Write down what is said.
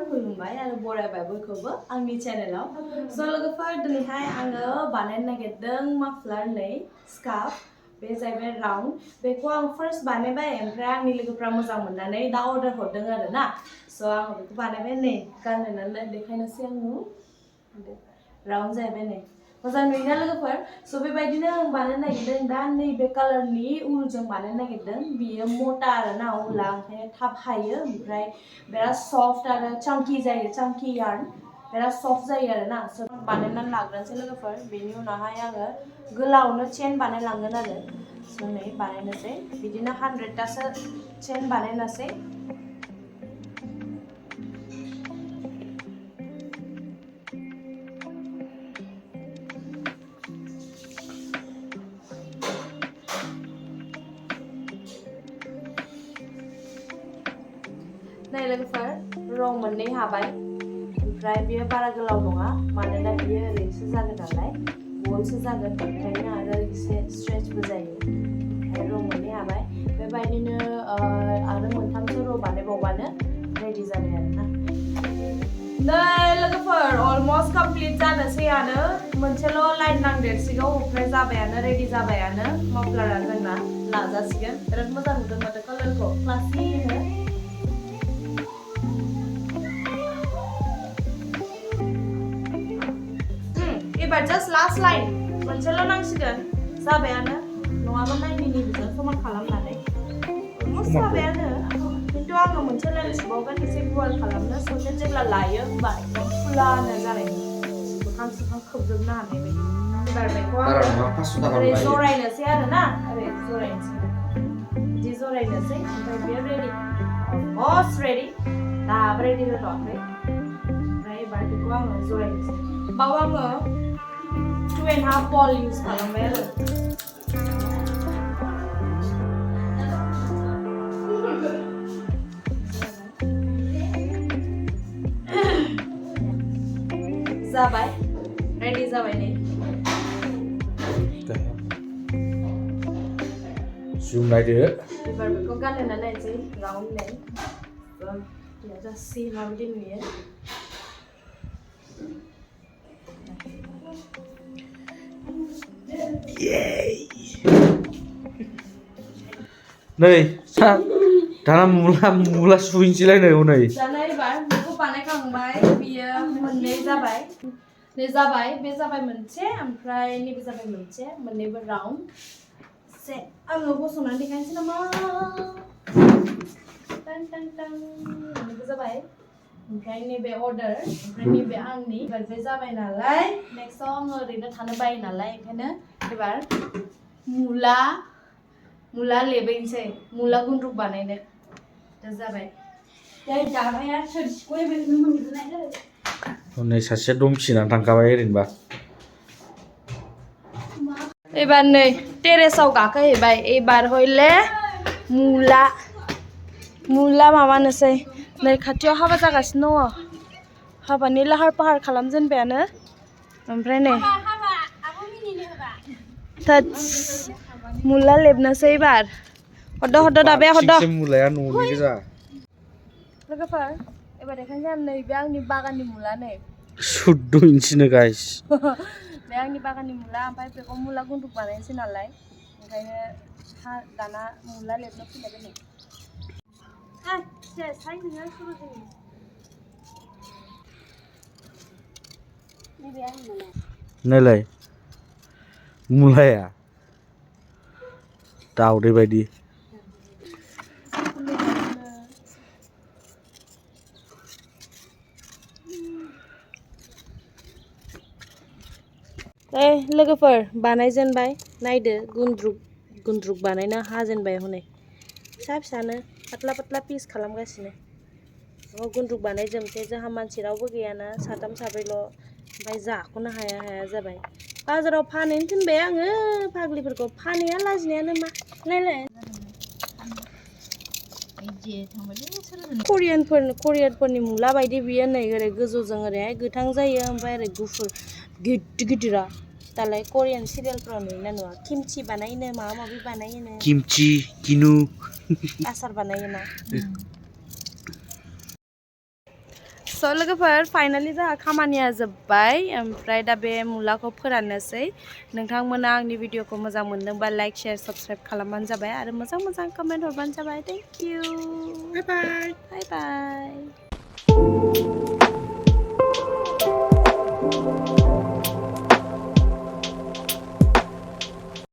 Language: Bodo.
खुलुमबाय आरो बरायबाय बयखौबो आंनि चेनेलाव स' लोगोफोर दिनैहाय आङो बानायनो नागिरदों माफ्लार नै स्कार्फ बे जाहैबाय राउन्ड बेखौ आं फार्स्ट बानायबाय ओमफ्राय आंनि लोगोफ्रा मोजां मोननानै दा अर्डार हरदों आरो ना स' आङो बेखौ बानायबाय नै गानहोनानै देखायनोसै आङो राउन्ड जाहैबाय नै मोजां नुयोना लोगोफोर स' बेबायदिनो आं बानायनो नागिरदों दा नैबे कालारनि उलजों बानायनो नागिरदों बियो मोटा आरो ना उला ओंखायनो थाब हायो ओमफ्राय बिराद सफ्ट आरो चांकी जायो चांकी यार्न बिराद सफ्ट जायो आरो ना स' बानायनानै लाग्रोनोसै लोगोफोर बेनि उनावहाय आङो गोलावनो चेन बानायलांगोन आरो स' नै बानायनोसै बिदिनो 100टासो चेन बानायनोसै नै लोगोफोर रं मोननै हाबाय ओमफ्राय बियो बारा गोलाव नङा मानोना बियो ओरैसो जागोन नालाय गलसो जागोन ओंखायनो आरो एसे स्ट्रेचबो जायो ओमफ्राय रं मोननै हाबाय बेबायदिनो आरो मोनथामसो र' बानायबावबानो रेडि जाबाय आरोना नै लोगोफोर अलमस्ट कमप्लिट जानोसैयानो मोनसेल' लाइन नांदेरसिगौ ओमफ्राय जाबायानो रेडि जाबायानो माफ्लारा जोंना लाजासिगोन बिराद मोजां नुदों माथो कालारखौ क्लासिनो एबार जास्ट लास्ट लाइन मोनसेल' नांसिगोन जाबायानो नङाबा नायनि बिजों समान खालामनानै अलमस्ट जाबायानो खिन्थु आङो मोनसे लाइन सुबावगोन एसे गुवार खालामनो ससे जेब्ला लायो होमबा एकदम फुलानो जानायनि मोखां सोखां खोबजोबनो हानाय बायदि एबार बेखौ आङो ओरै जरायनोसै आरो ना ओरै जरायनोसै बिदि जरायनोसै ओमफ्राय बेयो रेडि अलमस्ट रेडि दाबो रेडि जाथ'वाखै ओमफ्राय एबार बेखौ आङो जरायनोसै बाव आङो 2.5 बल यूज खालामबाय आरो जाबाय रेडि जाबाय नै जुम नायदो एबार बेखौ गानहोना नायनोसै राउन्ड नै जासि माबायदि नुयो नै दाना मुला सुहैनोसैलाय नै दाना एबार बेखौ बानायखांबाय बियो मोननै जाबाय नै जाबाय बे जाबाय मोनसे ओमफ्राय नैबे जाबाय मोनसे मोननैबो राउन्ड से आङो बस'नानै देखायनोसै नामा टां टां टां मोननैबो जाबाय ओमफ्राय नैबे अर्डार ओमफ्राय नैबे आंनि एबार बे जाबाय नालाय नेक्स्टआव आङो ओरैनो थानो बायो नालाय ओंखायनो एबार मुला लेबैनोसै मुला गुन्द्रुक बानायनो दा जाबाय नै सासेया दमखिनानै थांखाबाय ओरैनोबा एबार नै टेरेसाव गाखोहैबाय एबार हयले मुला माबानोसै नै खाथियाव हाबा जागासिनो दङ हाबानि लाहार फाहार खालामजेनबायानो ओमफ्राय नै मुला लेबनोसै एबार हरद दाबे हरद मुलाया न'नि गोजा लोगोफोर एबार देखायनोसै आं नैबे आंनि बागाननि मुला नै 14 इन्सिनो गाइस बे आंनि बागाननि मुला ओमफ्राय बेखौ मुला गुन्द्रुक बानायनोसै नालाय ओंखायनो दाना मुला लेबनो फैलायबाय नै नायलाय मुलाया दावदै बायदि लोगोफोर बानायजेनबाय नायदो गुन्द्रुक बानायनो हाजेनबाय हनै फिसा फिसानो पातला पातला पिस खालामगासिनो गुन्द्रुक बानायजोबसै जोंहा मानसि रावबो गैयाना साथाम साब्रैल' ओमफ्राय जाख'नो हाया जाबाय बाजाराव फानहैनो थिनबाय आङो फाग्लिफोरखौ फानहैया लाजिनायानो मा नायलाय करियानफोरनि मुला बायदि बियो नै ओरै गोजौजों ओरैहाय गोथां जायो ओमफ्राय ओरै गुफुर गिदिरा दालाय करियान सिरियालफोराव नुयोना नुवा किमचि बानायनो माबा माबि बानायोनो किमचि किनु आसार बानायोना स' लोगोफोर फाइनालि जोंहा खामानिया जोब्बाय ओमफ्राय दा बे मुलाखौ फोराननोसै नोंथांमोना आंनि भिडिअखौ मोजां मोनदोंबा लाइक शेयार साबस्क्राइब खालामबानो जाबाय आरो मोजां मोजां कमेन्ट हरबानो जाबाय थेंक इउ बाय बाय